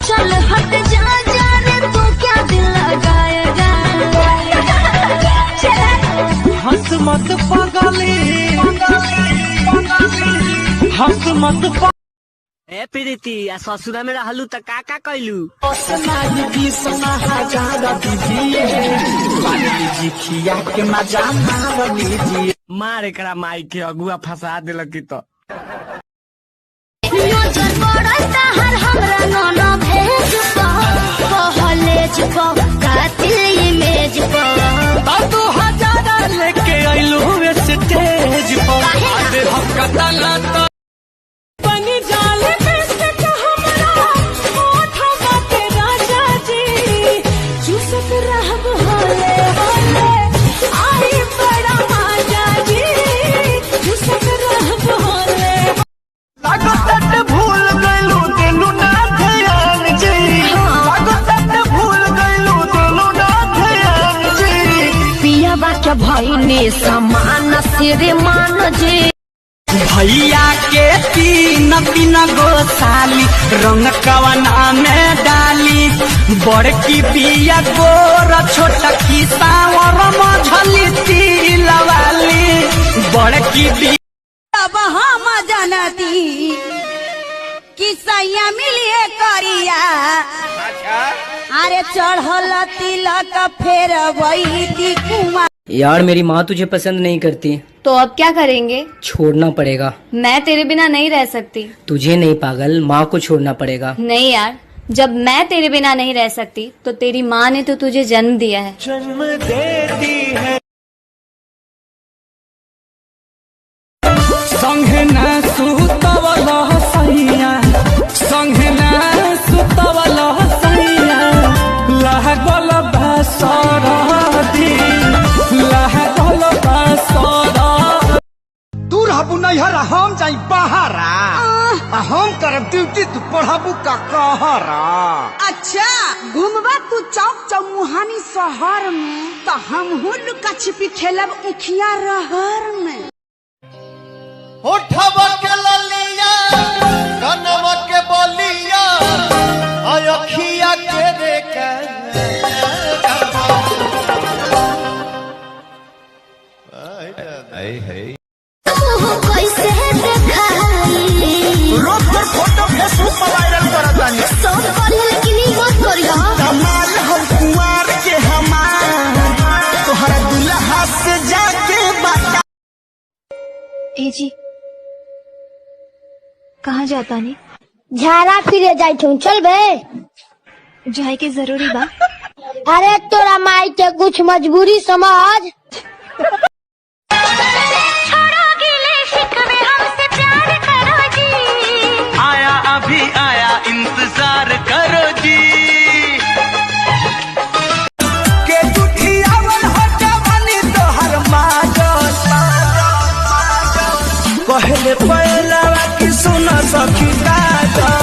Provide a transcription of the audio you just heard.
चल हट जा जा रे तू क्या दिल लगाएगा। हंस मत पागली, हंस मत ए प्रीति आ ससुरा में रहलू त का कैलू। मार एकरा माई के अगुआ फंसा दिलक तो। लेके आइलू स्टेज पर हम कतला तो बनी जाले भैने समान सिरे मान जे भैया के तीन तीन गो साली रंग कवना में डाली। बड़की बिया गोर छोटकी सावर मझली तिलवाली। बड़की बिया अब हम जानती कि सैया मिलिए करिया। अरे चढ़ल तिलक फेर वही थी कुमार। यार मेरी माँ तुझे पसंद नहीं करती। तो अब क्या करेंगे? छोड़ना पड़ेगा। मैं तेरे बिना नहीं रह सकती। तुझे नहीं पागल, माँ को छोड़ना पड़ेगा। नहीं यार, जब मैं तेरे बिना नहीं रह सकती तो तेरी माँ ने तो तुझे जन्म दिया है। जन्म देती है संगे न सुतवला सैया, संगे न सुतवला सैया। लागल बसरदी, लागल बसरदी। तू रहबू नैहर हम जाई बहारा। हम करब ड्यूटी तू पढ़ाबू का कहरा। अच्छा घूमबा तू चौक चौमुहानी शहर में तो हम लुका छिपी खेलब उखिया रहर में। होठवा के ललिया कनवा के बोलिया अखिया के रे कैसे रोज पर फोटो फेसबुक पर वायरल करतानी। सब करिया लेकिन ई मत करिया। कमाल हम कुंवार के हमार तोहरा दुल्हा से जाके बता। ए जी कहाँ जाता नहीं? झाड़ा फिरे जाई छू, चल बे। जाए के जरूरी बा? अरे तोरा माई के कुछ मजबूरी समझ। आया अभी आया इंतजार करो जी। के दुखियावन हो जवानी तोहर माजल। पहले पहला की सुन सखी काजल।